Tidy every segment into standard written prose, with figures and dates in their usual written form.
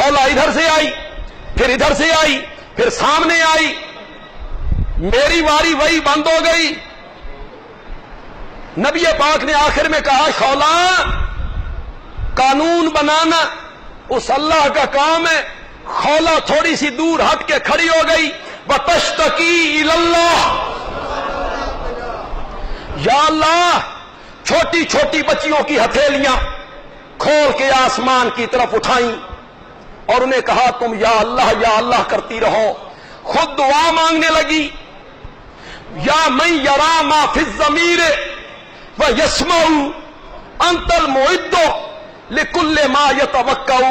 خولہ ادھر سے آئی، پھر ادھر سے آئی، پھر سامنے آئی، میری واری وہی بند ہو گئی۔ نبی پاک نے آخر میں کہا خولہ قانون بنانا اس اللہ کا کام ہے۔ خولہ تھوڑی سی دور ہٹ کے کھڑی ہو گئی، وَتَشْتَكِي إِلَى اللَّهِ، یا اللہ چھوٹی چھوٹی بچیوں کی ہتھیلیاں کھول کے آسمان کی طرف اٹھائیں اور انہیں کہا تم یا اللہ کرتی رہو۔ خود دعا مانگنے لگی، یا من یرا ما فی الضمیر ویسمع انت المعد لکل ما یتوقع،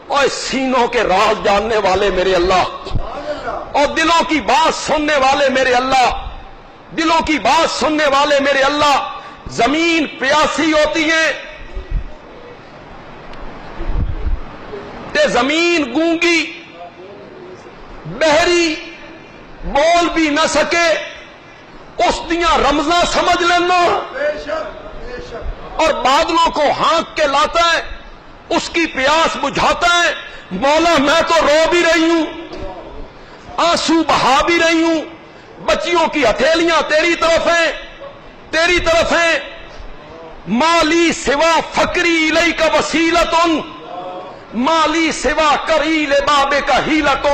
اور سینوں کے راز جاننے والے میرے اللہ، اور دلوں کی بات سننے والے میرے اللہ، دلوں کی بات سننے والے میرے اللہ۔ زمین پیاسی ہوتی ہے تے زمین گونگی بہری بول بھی نہ سکے، اس دیاں رمزاں سمجھ لینا، اور بادلوں کو ہانک کے لاتا ہے، اس کی پیاس بجھاتا ہے۔ مولا میں تو رو بھی رہی ہوں، آنسو بہا بھی رہی ہوں، بچیوں کی ہتھیلیاں تیری طرف ہیں، تیری طرف ہیں۔ مالی سوا فقری الیک وسیلۃ، مالی سوا قریل بابے کا ہیلۃ،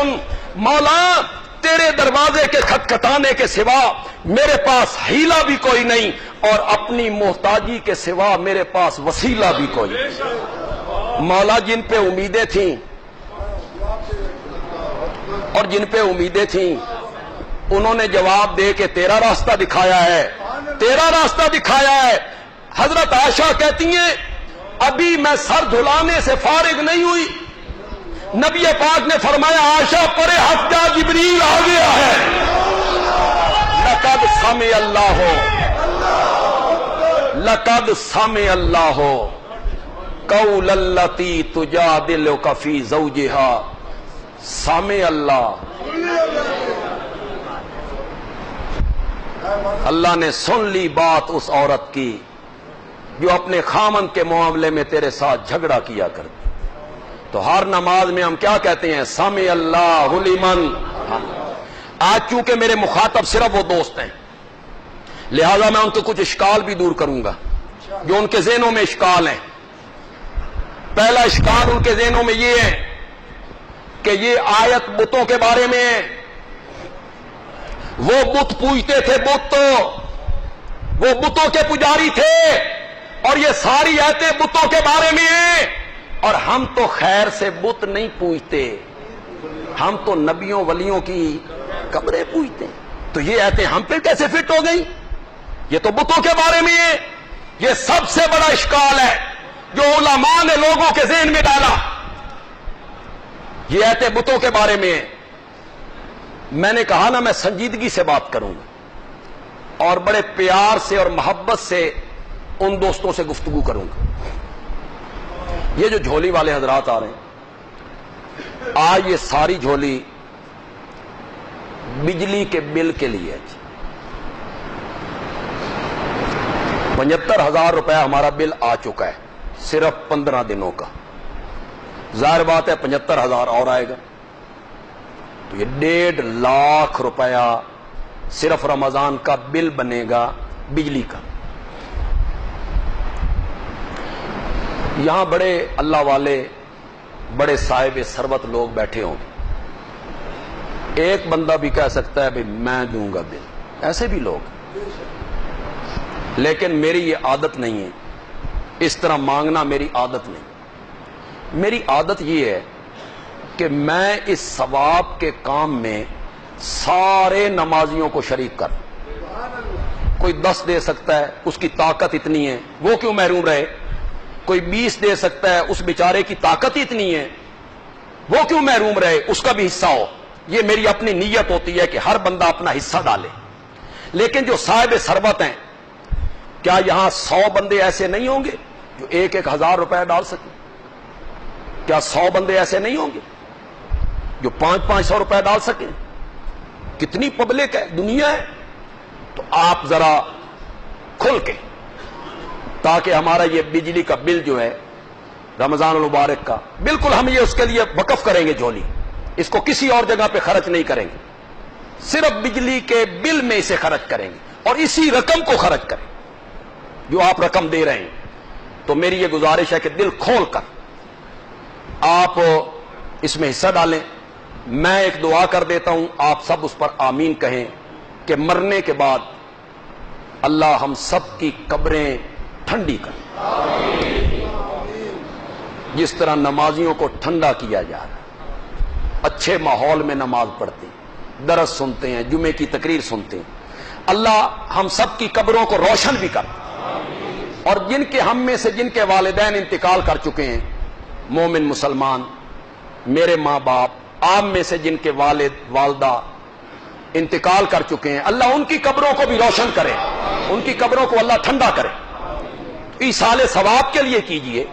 مولا تیرے دروازے کے کھٹکھٹانے کے سوا میرے پاس ہیلا بھی کوئی نہیں، اور اپنی محتاجی کے سوا میرے پاس وسیلہ بھی کوئی نہیں۔ مولا جن پہ امیدیں تھیں اور جن پہ امیدیں تھیں انہوں نے جواب دے کے تیرا راستہ دکھایا ہے، تیرا راستہ دکھایا ہے۔ حضرت عائشہ کہتی ہیں ابھی میں سر دھلانے سے فارغ نہیں ہوئی، نبی پاک نے فرمایا عائشہ پرے ہٹ جا، جبریل آ گیا ہے۔ لقد سمع اللہ، لقد سمع اللہ قول التی تجادلک فی زوجہا، سمع اللہ، اللہ نے سن لی بات اس عورت کی جو اپنے خامن کے معاملے میں تیرے ساتھ جھگڑا کیا کرتی۔ تو ہر نماز میں ہم کیا کہتے ہیں؟ سمع اللہ لمن۔ آج چونکہ میرے مخاطب صرف وہ دوست ہیں، لہذا میں ان کے کچھ اشکال بھی دور کروں گا جو ان کے ذہنوں میں اشکال ہیں۔ پہلا اشکال ان کے ذہنوں میں یہ ہے کہ یہ آیت بتوں کے بارے میں ہے، وہ بت پوجتے تھے، وہ بتوں کے پجاری تھے، اور یہ ساری آیتیں بتوں کے بارے میں ہیں، اور ہم تو خیر سے بت نہیں پوجتے، ہم تو نبیوں ولیوں کی قبریں پوجتے ہیں۔ تو یہ آیتیں ہم پہ کیسے فٹ ہو گئی؟ یہ تو بتوں کے بارے میں ہے۔ یہ سب سے بڑا اشکال ہے جو علماء نے لوگوں کے ذہن میں ڈالا۔ یہ آیتیں بتوں کے بارے میں ہے۔ میں نے کہا نا میں سنجیدگی سے بات کروں گا اور بڑے پیار سے اور محبت سے ان دوستوں سے گفتگو کروں گا۔ یہ جو جھولی والے حضرات آ رہے ہیں، آج یہ ساری جھولی بجلی کے بل کے لیے ہے۔ 75,000 روپے ہمارا بل آ چکا ہے صرف 15 دنوں کا۔ ظاہر بات ہے 75,000 اور آئے گا، تو یہ 1.5 لاکھ روپیہ صرف رمضان کا بل بنے گا بجلی کا۔ یہاں بڑے اللہ والے، بڑے صاحب ثروت لوگ بیٹھے ہوں گے، ایک بندہ بھی کہہ سکتا ہے بھئی میں دوں گا بل، ایسے بھی لوگ، لیکن میری یہ عادت نہیں ہے، اس طرح مانگنا میری عادت نہیں۔ میری عادت یہ ہے کہ میں اس ثواب کے کام میں سارے نمازیوں کو شریک کر۔ کوئی 10 دے سکتا ہے، اس کی طاقت اتنی ہے، وہ کیوں محروم رہے؟ کوئی 20 دے سکتا ہے، اس بیچارے کی طاقت اتنی ہے، وہ کیوں محروم رہے؟ اس کا بھی حصہ ہو۔ یہ میری اپنی نیت ہوتی ہے کہ ہر بندہ اپنا حصہ ڈالے۔ لیکن جو صاحب ثروت ہیں، کیا یہاں 100 بندے ایسے نہیں ہوں گے جو 1,000 روپے ڈال سکیں؟ کیا 100 بندے ایسے نہیں ہوں گے جو 500 روپے ڈال سکیں؟ کتنی پبلک ہے، دنیا ہے۔ تو آپ ذرا کھل کے، تاکہ ہمارا یہ بجلی کا بل جو ہے رمضان المبارک کا، بالکل ہم یہ اس کے لیے وقف کریں گے جھولی، اس کو کسی اور جگہ پہ خرچ نہیں کریں گے، صرف بجلی کے بل میں اسے خرچ کریں گے اور اسی رقم کو خرچ کریں جو آپ رقم دے رہے ہیں۔ تو میری یہ گزارش ہے کہ دل کھول کر آپ اس میں حصہ ڈالیں۔ میں ایک دعا کر دیتا ہوں، آپ سب اس پر آمین کہیں کہ مرنے کے بعد اللہ ہم سب کی قبریں ٹھنڈی کرے، جس طرح نمازیوں کو ٹھنڈا کیا جا رہا ہے، اچھے ماحول میں نماز پڑھتے ہیں، درس سنتے ہیں، جمعے کی تقریر سنتے ہیں، اللہ ہم سب کی قبروں کو روشن بھی کر، اور جن کے ہم میں سے جن کے والدین انتقال کر چکے ہیں، مومن مسلمان، میرے ماں باپ، آپ میں سے جن کے والد والدہ انتقال کر چکے ہیں، اللہ ان کی قبروں کو بھی روشن کرے، ان کی قبروں کو اللہ ٹھنڈا کرے۔ ایصال ثواب کے لیے کیجئے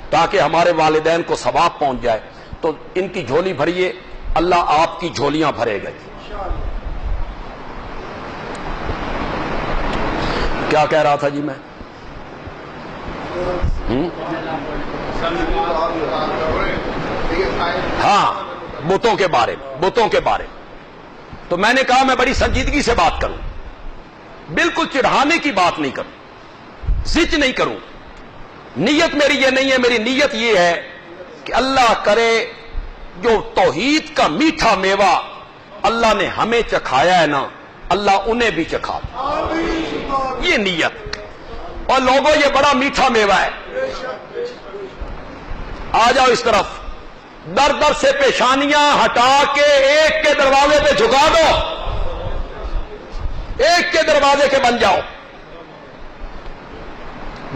تاکہ ہمارے والدین کو ثواب پہنچ جائے، تو ان کی جھولی بھریے، اللہ آپ کی جھولیاں بھرے گا۔ کیا کہہ رہا تھا جی میں؟ ہاں، بتوں کے بارے میں تو میں نے کہا میں بڑی سنجیدگی سے بات کروں، بالکل چڑھانے کی بات نہیں کروں، زج نہیں کروں، نیت میری یہ نہیں ہے، میری نیت یہ ہے کہ اللہ کرے جو توحید کا میٹھا میوہ اللہ نے ہمیں چکھایا ہے نا، اللہ انہیں بھی چکھا دے، یہ نیت۔ اور لوگوں یہ بڑا میٹھا میوہ ہے، آ جاؤ اس طرف، در در سے پیشانیاں ہٹا کے ایک کے دروازے پہ جھکا دو، ایک کے دروازے کے بن جاؤ۔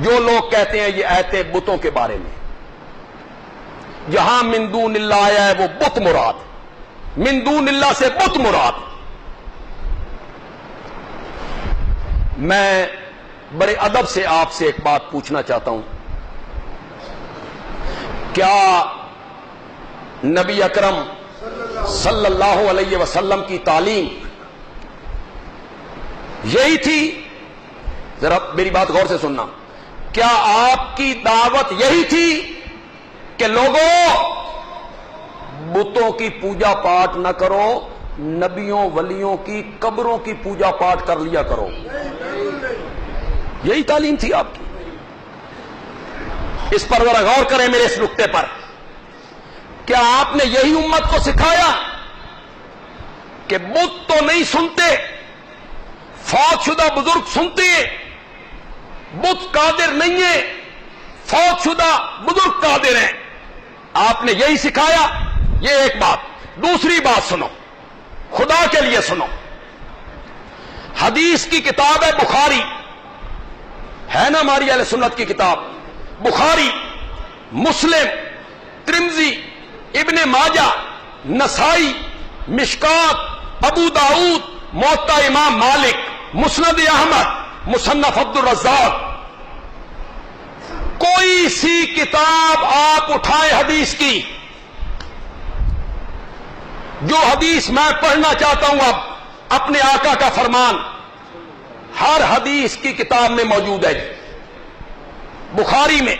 جو لوگ کہتے ہیں یہ آیتیں بتوں کے بارے میں، جہاں من دون اللہ آیا ہے وہ بت مراد، من دون اللہ سے بت مراد۔ میں بڑے ادب سے آپ سے ایک بات پوچھنا چاہتا ہوں، کیا نبی اکرم صلی اللہ علیہ وسلم کی تعلیم یہی تھی؟ ذرا میری بات غور سے سننا، کیا آپ کی دعوت یہی تھی کہ لوگوں بتوں کی پوجا پاٹ نہ کرو، نبیوں ولیوں کی قبروں کی پوجا پاٹ کر لیا کرو؟ یہی تعلیم تھی آپ کی؟ اس پر ذرا غور کریں میرے اس نقطے پر، کیا آپ نے یہی امت کو سکھایا کہ بت تو نہیں سنتے، فوت شدہ بزرگ سنتے ہیں، بت قادر نہیں ہے، فوت شدہ بزرگ قادر ہیں؟ آپ نے یہی سکھایا؟ یہ ایک بات۔ دوسری بات سنو، خدا کے لیے سنو، حدیث کی کتاب ہے بخاری، ہے نا ہماری اہل سنت کی کتاب، بخاری، مسلم، ترمذی، ابن ماجہ، نسائی، مشکات، ابو داؤد، موطا امام مالک، مسند احمد، مصنف عبد الرزاق، کوئی سی کتاب آپ اٹھائیں حدیث کی، جو حدیث میں پڑھنا چاہتا ہوں اب، اپنے آقا کا فرمان ہر حدیث کی کتاب میں موجود ہے جی، بخاری میں،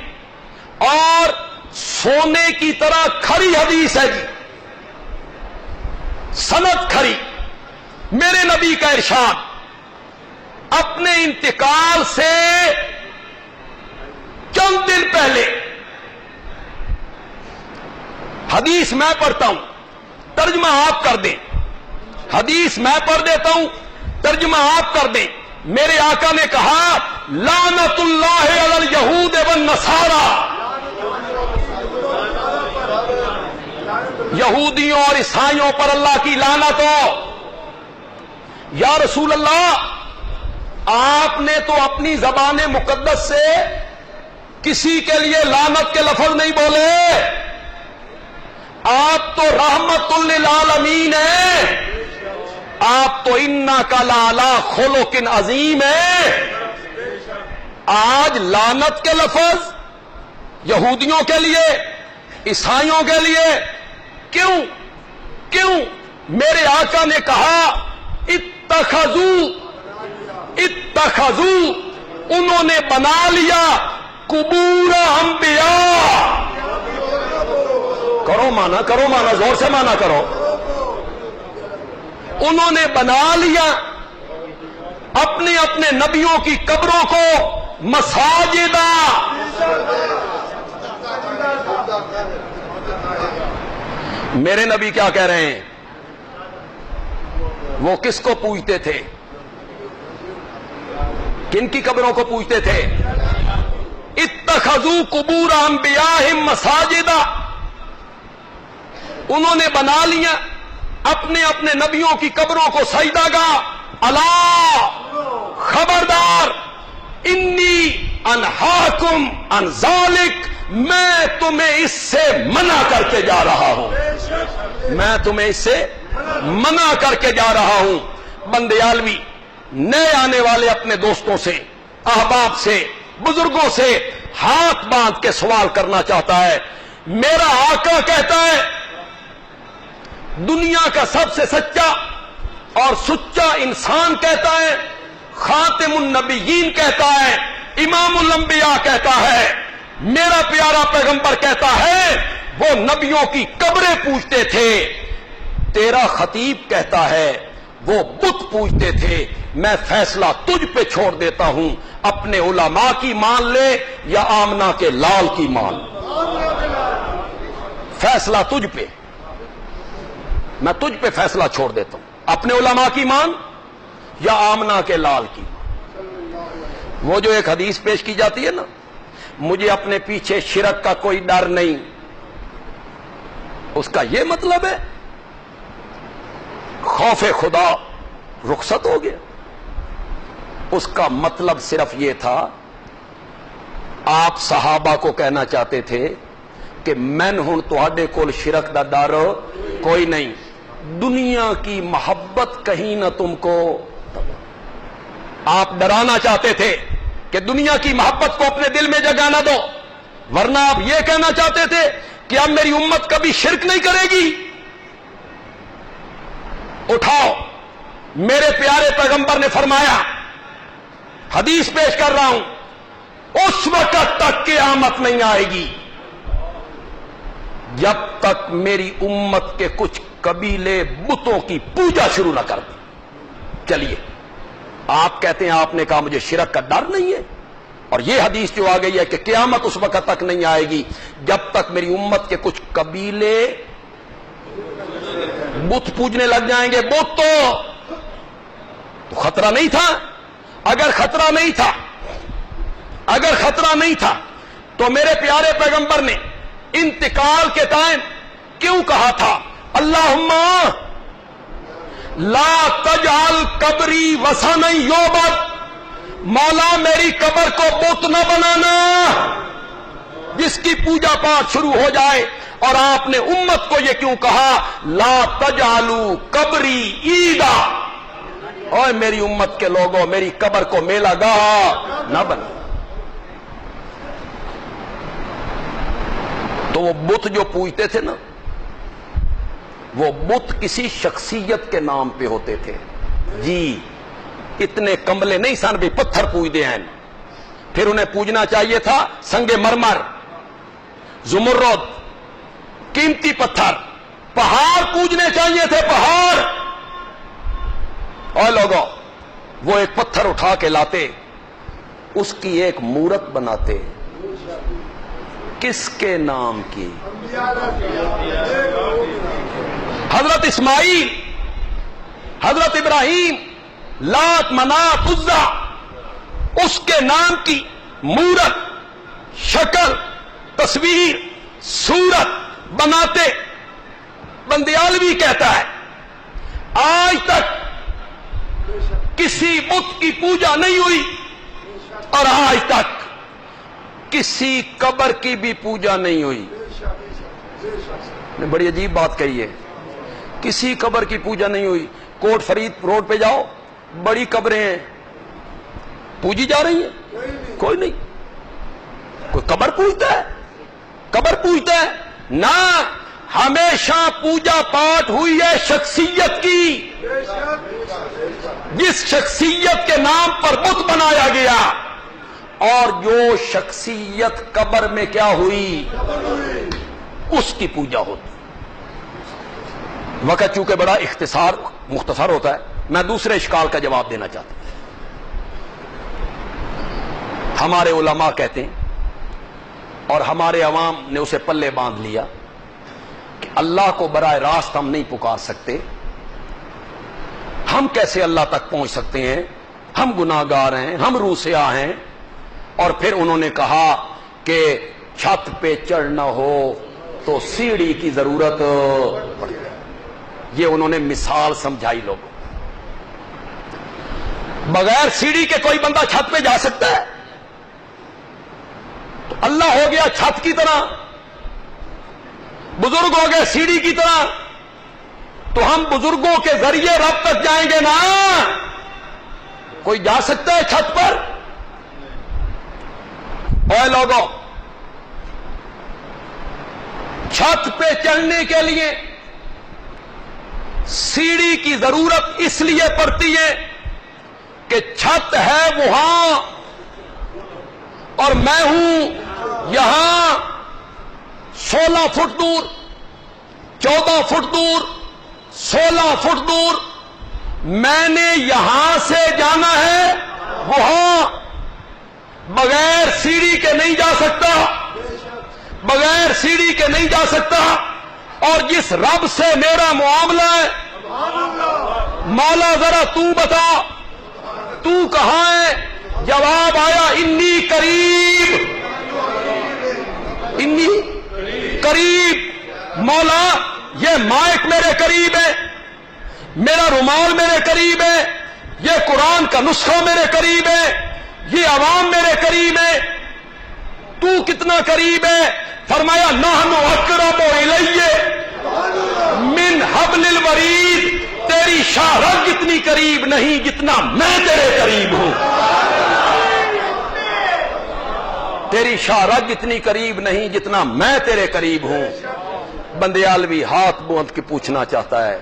اور سونے کی طرح کھری حدیث ہے جی، سند کھری۔ میرے نبی کا ارشاد اپنے انتقال سے چند دن پہلے، حدیث میں پڑھتا ہوں، ترجمہ آپ کر دیں، حدیث میں پڑھ دیتا ہوں، ترجمہ آپ کر دیں۔ میرے آقا نے کہا لعنت اللہ علی الیہود والنصارى، یہودیوں اور عیسائیوں پر اللہ کی لعنت ہو۔ یا رسول اللہ، آپ نے تو اپنی زبان مقدس سے کسی کے لیے لعنت کے لفظ نہیں بولے، آپ تو رحمت للعالمین ہیں، آپ تو انک لعلی خلق عظیم ہے۔ آج لعنت کے لفظ یہودیوں کے لیے، عیسائیوں کے لیے کیوں؟ میرے آقا نے کہا اتخذو، انہوں نے بنا لیا قبور انبیاء، کرو مانا زور سے مانا کرو. انہوں نے بنا لیا اپنے اپنے نبیوں کی قبروں کو مساجدہ. میرے نبی کیا کہہ رہے ہیں؟ وہ کس کو پوجتے تھے؟ کن کی قبروں کو پوجتے تھے؟ اتخذوا قبور انبیاءہم مساجدہ. انہوں نے بنا لیا اپنے اپنے نبیوں کی قبروں کو سجدہ گاہ. الا خبردار، انی انہاکم عن ذالک، میں تمہیں اس سے منع کر کے جا رہا ہوں. میں تمہیں اس سے منع کر کے جا رہا ہوں. بندیالوی نئے آنے والے اپنے دوستوں سے، احباب سے، بزرگوں سے ہاتھ باندھ کے سوال کرنا چاہتا ہے. میرا آقا کہتا ہے دنیا کا سب سے سچا اور سچا انسان کہتا ہے، خاتم النبیین کہتا ہے، امام الانبیاء کہتا ہے، میرا پیارا پیغمبر کہتا ہے وہ نبیوں کی قبریں پوجتے تھے. تیرا خطیب کہتا ہے وہ بت پوجتے تھے. میں فیصلہ تجھ پہ چھوڑ دیتا ہوں، اپنے علماء کی مان لے یا آمنہ کے لال کی مان. فیصلہ تجھ پہ، میں تجھ پہ فیصلہ چھوڑ دیتا ہوں، اپنے علماء کی مان یا آمنہ کے لال کی. وہ جو ایک حدیث پیش کی جاتی ہے نا، مجھے اپنے پیچھے شرک کا کوئی ڈر نہیں، اس کا یہ مطلب ہے خوف خدا رخصت ہو گیا. اس کا مطلب صرف یہ تھا، آپ صحابہ کو کہنا چاہتے تھے کہ میں ہوں تواڈے کول شرک دا ڈر کوئی نہیں، دنیا کی محبت کہیں نہ تم کو. آپ ڈرانا چاہتے تھے کہ دنیا کی محبت کو اپنے دل میں جگہ نہ دو، ورنہ آپ یہ کہنا چاہتے تھے کہ اب میری امت کبھی شرک نہیں کرے گی. اٹھاؤ، میرے پیارے پیغمبر نے فرمایا، حدیث پیش کر رہا ہوں، اس وقت تک قیامت نہیں آئے گی جب تک میری امت کے کچھ قبیلے بتوں کی پوجا شروع نہ کر دیں. چلیے، آپ کہتے ہیں آپ نے کہا مجھے شرک کا ڈر نہیں ہے، اور یہ حدیث جو آ گئی ہے کہ قیامت اس وقت تک نہیں آئے گی جب تک میری امت کے کچھ قبیلے بت پوجنے لگ جائیں گے. بت تو خطرہ نہیں تھا. اگر خطرہ نہیں تھا تو میرے پیارے پیغمبر نے انتقال کے ٹائم کیوں کہا تھا اللہم لا تجعل قبری وثنا یعبد، مولا میری قبر کو بت نہ بنانا جس کی پوجا پاٹ شروع ہو جائے. اور آپ نے امت کو یہ کیوں کہا لا تجعلوا قبری عیدا، اوے میری امت کے لوگوں میری قبر کو میلہ گاہ نہ بنا. تو وہ بت جو پوجتے تھے نا، وہ بت کسی شخصیت کے نام پہ ہوتے تھے. جی اتنے کملے نہیں سن بھی پتھر پوجتے ہیں. پھر انہیں پوجنا چاہیے تھا سنگ مرمر، زمرد، قیمتی پتھر، پہاڑ پوجنے چاہیے تھے، پہاڑ. اور لوگوں وہ ایک پتھر اٹھا کے لاتے، اس کی ایک مورت بناتے. کس کے نام کی؟ حضرت اسماعیل، حضرت ابراہیم، لات، منات، عزا، اس کے نام کی مورت، شکل، تصویر، صورت بناتے. بندیالوی کہتا ہے آج تک کسی بت کی پوجا نہیں ہوئی، اور آج تک کسی قبر کی بھی پوجا نہیں ہوئی. نے بڑی عجیب بات کہی ہے، کسی قبر کی پوجا نہیں ہوئی. کوٹ فرید روڈ پہ جاؤ، بڑی قبریں ہیں، پوجی جا رہی ہیں؟ کوئی نہیں. کوئی قبر پوجتا ہے؟ قبر پوجتا ہے؟ نہ، ہمیشہ پوجا پاٹ ہوئی ہے شخصیت کی. جس شخصیت کے نام پر بت بنایا گیا، اور جو شخصیت قبر میں کیا ہوئی؟ اس کی پوجا ہوتی. وقت چونکہ بڑا مختصر ہوتا ہے، میں دوسرے اشکال کا جواب دینا چاہتا ہوں. ہمارے علماء کہتے ہیں اور ہمارے عوام نے اسے پلے باندھ لیا کہ اللہ کو براہ راست ہم نہیں پکار سکتے. ہم کیسے اللہ تک پہنچ سکتے ہیں؟ ہم گناہگار ہیں، ہم روسیاہ ہیں. اور پھر انہوں نے کہا کہ چھت پہ چڑھنا ہو تو سیڑھی کی ضرورت پڑے. یہ انہوں نے مثال سمجھائی لوگوں. بغیر سیڑھی کے کوئی بندہ چھت پہ جا سکتا ہے؟ تو اللہ ہو گیا چھت کی طرح، بزرگ ہو گئے سیڑھی کی طرح، تو ہم بزرگوں کے ذریعے رب تک جائیں گے نا. کوئی جا سکتا ہے چھت پر؟ اے لوگوں، چھت پہ چڑھنے کے لیے سیڑھی کی ضرورت اس لیے پڑتی ہے کہ چھت ہے وہاں اور میں ہوں یہاں 16 فٹ دور، 14 فٹ دور، 16 فٹ دور. میں نے یہاں سے جانا ہے وہاں، بغیر سیڑھی کے نہیں جا سکتا، بغیر سیڑھی کے نہیں جا سکتا. اور جس رب سے میرا معاملہ ہے، مولا ذرا تو بتا تو کہاں ہے؟ جواب آیا انی قریب، انی قریب. مولا یہ مائک میرے قریب ہے، میرا رومال میرے قریب ہے، یہ قرآن کا نسخہ میرے قریب ہے، یہ عوام میرے قریب ہے. تو کتنا قریب ہے؟ فرمایا نحن اقرب الیہ من حبل الورید. تیری شاہرگ اتنی قریب نہیں جتنا میں تیرے قریب ہوں. تیری شاہرگ اتنی قریب نہیں جتنا میں تیرے قریب ہوں. بندیالوی ہاتھ بوند کے پوچھنا چاہتا ہے،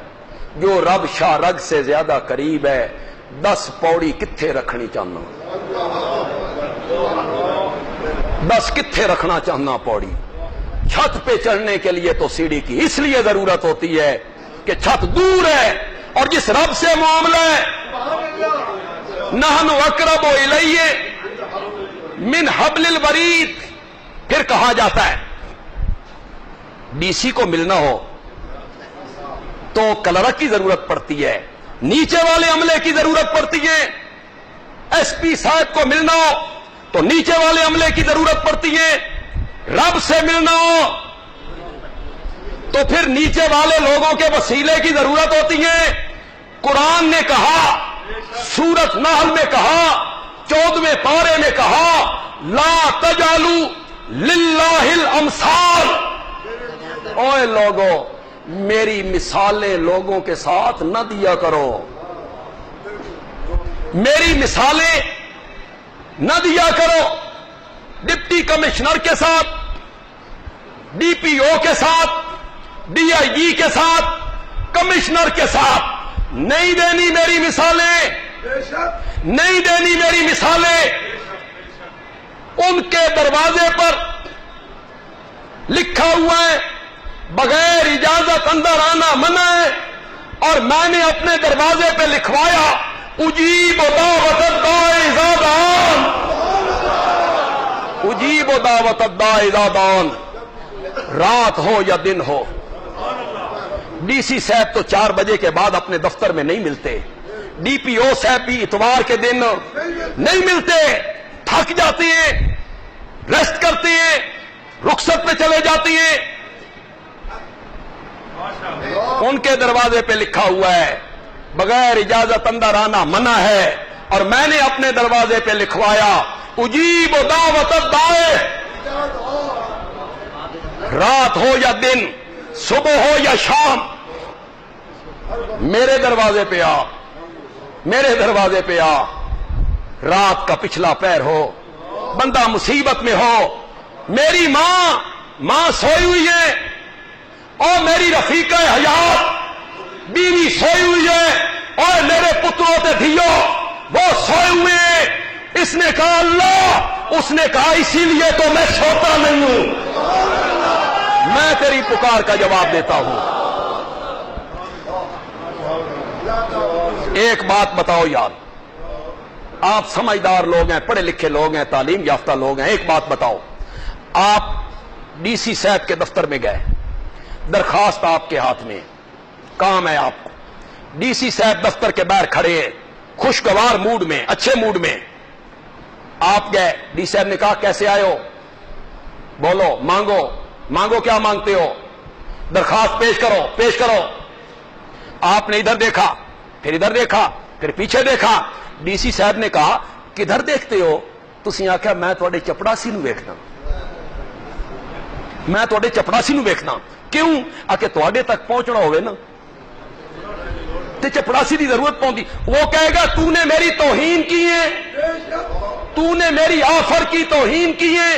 جو رب شاہرگ سے زیادہ قریب ہے 10 پوڑی کتھے رکھنی چاہنا؟ 10 کتھے رکھنا چاہنا پوڑی؟ چھت پہ چڑھنے کے لیے تو سیڑھی کی اس لیے ضرورت ہوتی ہے کہ چھت دور ہے اور جس رب سے معاملہ ہے. نحن اقرب الیہ من حبل الورید. پھر کہا جاتا ہے ڈی سی کو ملنا ہو تو کلرک کی ضرورت پڑتی ہے، نیچے والے عملے کی ضرورت پڑتی ہے. ایس پی صاحب کو ملنا ہو تو نیچے والے عملے کی ضرورت پڑتی ہے. رب سے ملنا ہو تو پھر نیچے والے لوگوں کے وسیلے کی ضرورت ہوتی ہے. قرآن نے کہا، سورۃ نحل میں کہا، 14ویں پارے میں کہا لا تجعلوا للہ الامثال. اوے لوگوں، میری مثالیں لوگوں کے ساتھ نہ دیا کرو، میری مثالیں نہ دیا کرو. ڈپٹی کمشنر کے ساتھ، ڈی پی او کے ساتھ، ڈی آئی جی کے ساتھ، کمشنر کے ساتھ نہیں دینی میری مثالیں، نہیں دینی میری مثالیں. ان کے دروازے پر لکھا ہوا ہے بغیر اجازت اندر آنا منع ہے، اور میں نے اپنے دروازے پہ لکھوایا اجیب دعوت الداعی اذا دعان، اجیب دعوت الداعی اذا دعان. رات ہو یا دن ہو. ڈی سی صاحب تو 4 بجے کے بعد اپنے دفتر میں نہیں ملتے، ڈی پی او صاحب بھی اتوار کے دن نہیں ملتے، تھک جاتے ہیں، ریسٹ کرتے ہیں، رخصت پہ چلے جاتے ہیں. ان کے دروازے پہ لکھا ہوا ہے بغیر اجازت اندر آنا منع ہے، اور میں نے اپنے دروازے پہ لکھوایا اجیب دعوت الداعی. رات ہو یا دن، صبح ہو یا شام، میرے دروازے پہ آ، میرے دروازے پہ آ. رات کا پچھلا پہر ہو، بندہ مصیبت میں ہو، میری ماں سوئی ہوئی ہے، اور میری رفیقہ حیات بیوی سوئی ہوئی ہے، اور میرے پتروں تے دھیو وہ سوئے ہوئے ہیں. اس نے کہا اللہ، اس نے کہا اسی لیے تو میں سوتا نہیں ہوں، میں تیری پکار کا جواب دیتا ہوں۔ ایک بات بتاؤ یار، آپ سمجھدار لوگ ہیں، پڑھے لکھے لوگ ہیں، تعلیم یافتہ لوگ ہیں، ایک بات بتاؤ، آپ ڈی سی صاحب کے دفتر میں گئے، درخواست آپ کے ہاتھ میں، کام ہے آپ کو، ڈی سی صاحب دفتر کے باہر کھڑے ہیں، خوشگوار موڈ میں، اچھے موڈ میں، آپ گئے، ڈی صاحب نے کہا کیسے آئے ہو، بولو، مانگو، مانگو، کیا مانگتے ہو، درخواست پیش کرو، پیش کرو۔ آپ نے ادھر دیکھا، پھر ادھر دیکھا، پھر پیچھے دیکھا، ڈی سی صاحب نے کہا کدھر دیکھتے ہو؟ تسی آخیا میں تواڈے چپڑاسی نو ویکھنا، میں تواڈے چپڑاسی نو ویکھنا، کیوں؟ آکے تواڈے تک پہنچنا ہوئے نا تے چپڑاسی دی ضرورت پوندی۔ وہ کہے گا تو نے میری توہین کی ہے، تو نے میری آفر کی توہین کی ہے،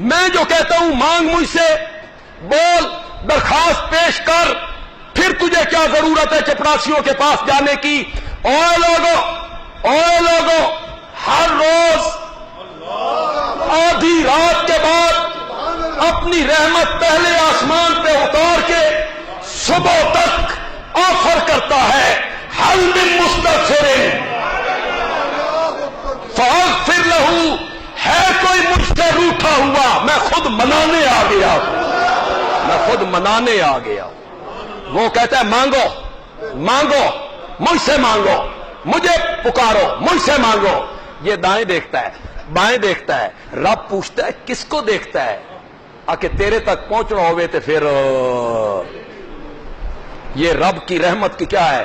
میں جو کہتا ہوں مانگ مجھ سے، بول، درخواست پیش کر، پھر تجھے کیا ضرورت ہے چپڑاسیوں کے پاس جانے کی؟ اوے لوگوں، ہر روز آدھی رات کے بعد اپنی رحمت پہلے آسمان پہ اتار کے صبح تک آفر کرتا ہے، حل من مستغفر فاغفر لہ، ہے کوئی مجھ سے روٹھا ہوا، میں خود منانے آ گیا ہوں، میں خود منانے آ گیا ہوں۔ وہ کہتا ہے مانگو، مانگو، مجھ سے مانگو، مجھے پکارو، مجھ سے مانگو۔ یہ دائیں دیکھتا ہے، بائیں دیکھتا ہے، رب پوچھتا ہے کس کو دیکھتا ہے؟ آکے تیرے تک پہنچنا ہوئے تو پھر یہ رب کی رحمت کی کیا ہے؟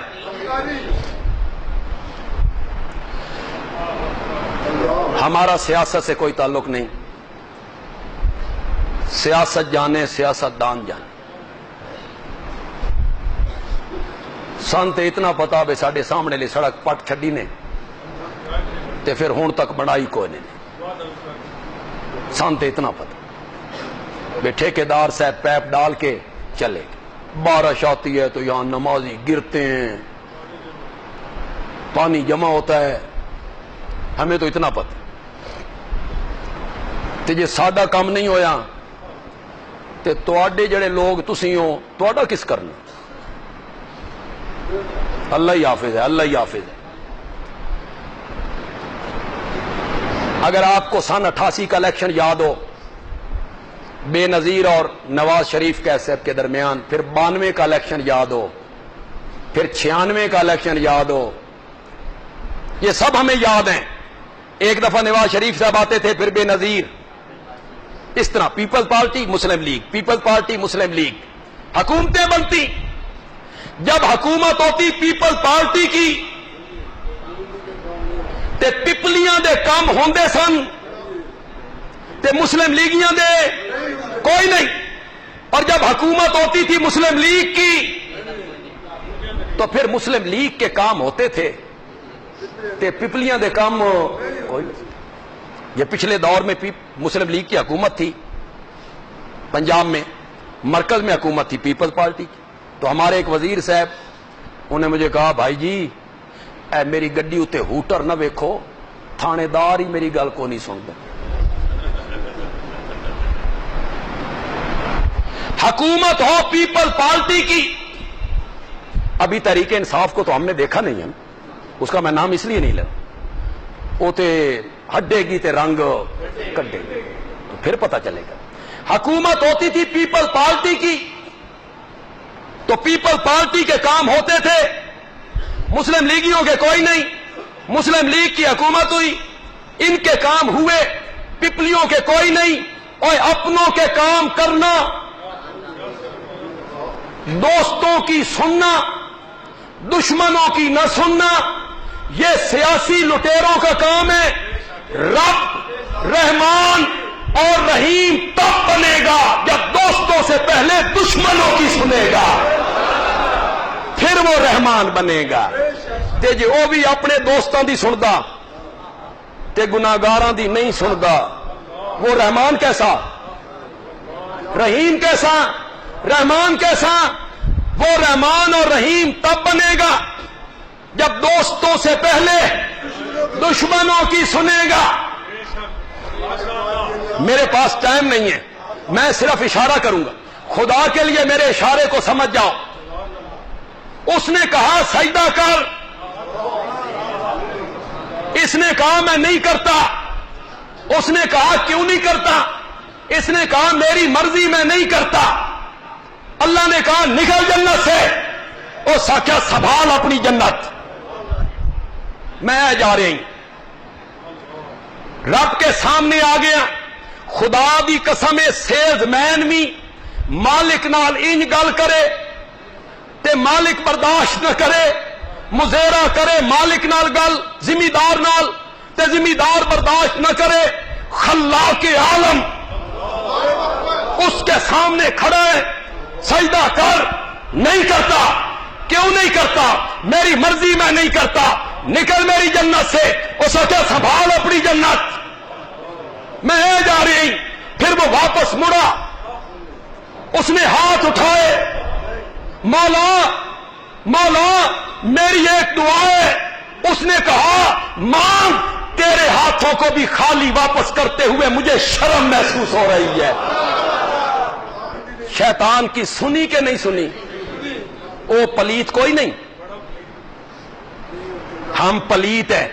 ہمارا سیاست سے کوئی تعلق نہیں، سیاست جانے، سیاست دان جانے۔ سن تے اتنا پتا بے ساڈے سامنے لی سڑک پٹ چھڈی نے تے پھر ہون تک بنائی کوئی نہیں، سن تے اتنا پتا بے ٹھیکیدار صاحب پیپ ڈال کے چلے گئے، بارش آتی ہے تو یہاں نمازی گرتے ہیں، پانی جمع ہوتا ہے، ہمیں تو اتنا پتا تے جے سادہ کام نہیں ہویا تے تواڈے جڑے لوگ تسی ہو تواڈا کس کرنا؟ اللہ ہی حافظ ہے، اللہ ہی حافظ ہے۔ اگر آپ کو سن 88 کا الیکشن یاد ہو، بے نظیر اور نواز شریف صاحب کے درمیان، پھر 92 کا الیکشن یاد ہو، پھر 96 کا الیکشن یاد ہو، یہ سب ہمیں یاد ہیں۔ ایک دفعہ نواز شریف صاحب آتے تھے، پھر بے نظیر، اس طرح پیپلز پارٹی مسلم لیگ، پیپلز پارٹی مسلم لیگ، حکومتیں بنتی۔ جب حکومت ہوتی پیپل پارٹی کی تے پپلیاں دے کام ہوندے سن تے مسلم لیگیاں دے کوئی نہیں، اور جب حکومت ہوتی تھی مسلم لیگ کی تو پھر مسلم لیگ کے کام ہوتے تھے تے پپلیاں دے کام کوئی نہیں۔ یہ پچھلے دور میں مسلم لیگ کی حکومت تھی پنجاب میں، مرکز میں حکومت تھی پیپلز پارٹی کی، تو ہمارے ایک وزیر صاحب انہوں نے مجھے کہا بھائی جی اے میری گڈی اتے ہوٹر نہ ویکھو، تھانے دار ہی میری گل کو نہیں سنتا۔ حکومت ہو پیپل پارٹی کی، ابھی تحریک انصاف کو تو ہم نے دیکھا نہیں ہے، اس کا میں نام اس لیے نہیں لیا، وہ تے ہڈے گی تے رنگ کڈے گی، تو پھر پتہ چلے گا۔ حکومت ہوتی تھی پیپل پارٹی کی تو پیپل پارٹی کے کام ہوتے تھے، مسلم لیگیوں کے کوئی نہیں۔ مسلم لیگ کی حکومت ہوئی، ان کے کام ہوئے، پپلیوں کے کوئی نہیں۔ اور اپنوں کے کام کرنا، دوستوں کی سننا، دشمنوں کی نہ سننا، یہ سیاسی لٹیروں کا کام ہے۔ رب رحمان اور رحیم تب بنے گا جب دوستوں سے پہلے دشمنوں کی سنے گا، پھر وہ رحمان بنے گا۔ تے جی وہ بھی اپنے دوستوں دی سندا تے گناہگاراں دی نہیں سندا، وہ رحمان کیسا، رحیم کیسا، رحمان کیسا؟ وہ رحمان اور رحیم تب بنے گا جب دوستوں سے پہلے دشمنوں کی سنے گا۔ میرے پاس ٹائم نہیں ہے، میں صرف اشارہ کروں گا۔ خدا کے لیے میرے اشارے کو سمجھ جاؤ. اس نے کہا سجدہ کر. اس نے کہا میں نہیں کرتا. اس نے کہا کیوں نہیں کرتا؟ اس نے کہا میری مرضی میں نہیں کرتا. اللہ نے کہا نکل جنت سے. او ساکھیا سنبھال اپنی جنت. میں جا رہی ہوں. رب کے سامنے آ گیا. خدا دی قسم سیز مین بھی مالک نال انج گل کرے تے مالک برداشت نہ کرے. مزیرہ کرے مالک نال گل ذمہ دار نال تے ذمہ دار برداشت نہ کرے. خلاق عالم اس کے سامنے کھڑا ہے. سجدہ کر. نہیں کرتا. کیوں نہیں کرتا؟ میری مرضی میں نہیں کرتا. نکل میری جنت سے. اس وقت سنبھال اپنی جنت. میں جا رہی. پھر وہ واپس مڑا. اس نے ہاتھ اٹھائے. مولا مولا میری ایک دعا ہے. اس نے کہا مانگ. تیرے ہاتھوں کو بھی خالی واپس کرتے ہوئے مجھے شرم محسوس ہو رہی ہے. شیطان کی سنی کہ نہیں سنی؟ او پلیت کوئی نہیں. ہم پلیت ہیں.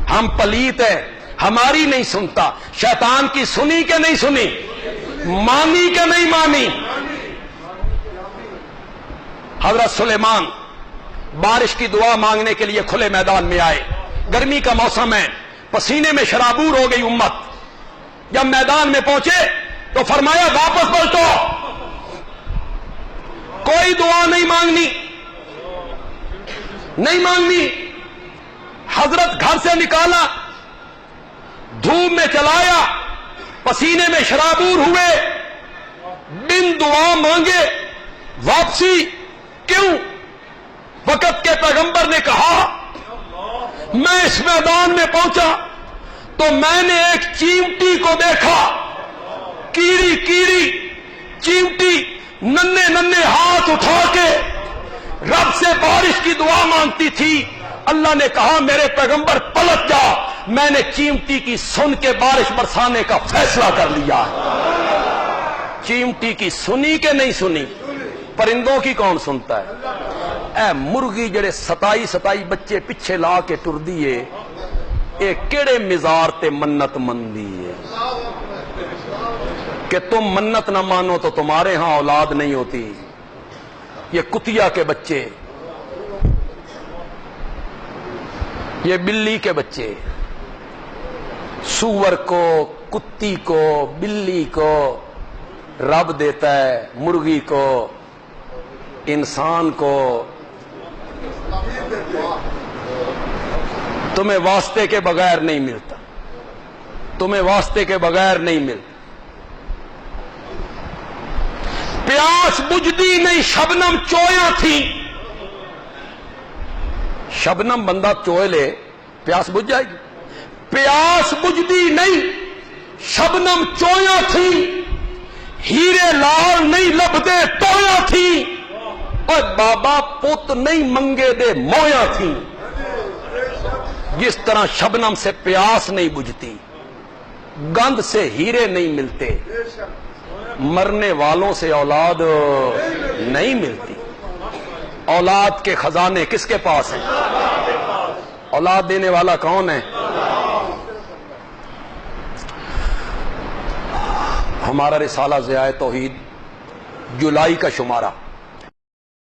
ہم پلیت ہیں. ہماری نہیں سنتا. شیطان کی سنی کہ نہیں سنی؟ مانی کہ نہیں مانی؟ حضرت سلیمان بارش کی دعا مانگنے کے لیے کھلے میدان میں آئے. گرمی کا موسم ہے. پسینے میں شرابور ہو گئی امت. جب میدان میں پہنچے تو فرمایا واپس پلٹو. کوئی دعا نہیں مانگنی. نہیں مانگنی. حضرت گھر سے نکالا. دھوپ میں چلایا. پسینے میں شرابور ہوئے. بن دعا مانگے واپسی. کیوں؟ وقت کے پیغمبر نے کہا میں اس میدان میں پہنچا تو میں نے ایک چیمٹی کو دیکھا. کیڑی کیڑی چیمٹی ننھے ننھے ہاتھ اٹھا کے رب سے بارش کی دعا مانگتی تھی. اللہ نے کہا میرے پیغمبر پلٹ جا. میں نے چیمٹی کی سن کے بارش برسانے کا فیصلہ کر لیا. چیمٹی کی سنی کہ نہیں سنی؟ پرندوں کی کون سنتا ہے؟ اے مرغی جڑے ستائی ستائی بچے پیچھے لا کے ٹر دیے. اے کیڑے مزار تے منت مندی ہے کہ تم منت نہ مانو تو تمہارے ہاں اولاد نہیں ہوتی. یہ کتیا کے بچے, یہ بلی کے بچے, سور کو, کتی کو, بلی کو رب دیتا ہے, مرغی کو, انسان کو. تمہیں واسطے کے بغیر نہیں ملتا. تمہیں واسطے کے بغیر نہیں ملتا. پیاس بجھتی نہیں. شبنم چویاں تھی. شبنم بندہ چوئے لے پیاس بجھ جائے گی. پیاس بجھتی نہیں. شبنم چویاں تھی. ہیرے لال نہیں لبدے تویاں تھی. اور بابا پوت نہیں منگے دے مویاں تھی. جس طرح شبنم سے پیاس نہیں بجھتی, گند سے ہیرے نہیں ملتے, مرنے والوں سے اولاد نہیں ملتی. اولاد کے خزانے کس کے پاس ہیں؟ اولاد دینے والا کون ہے؟ ہمارا رسالہ ضیاء توحید جولائی کا شمارہ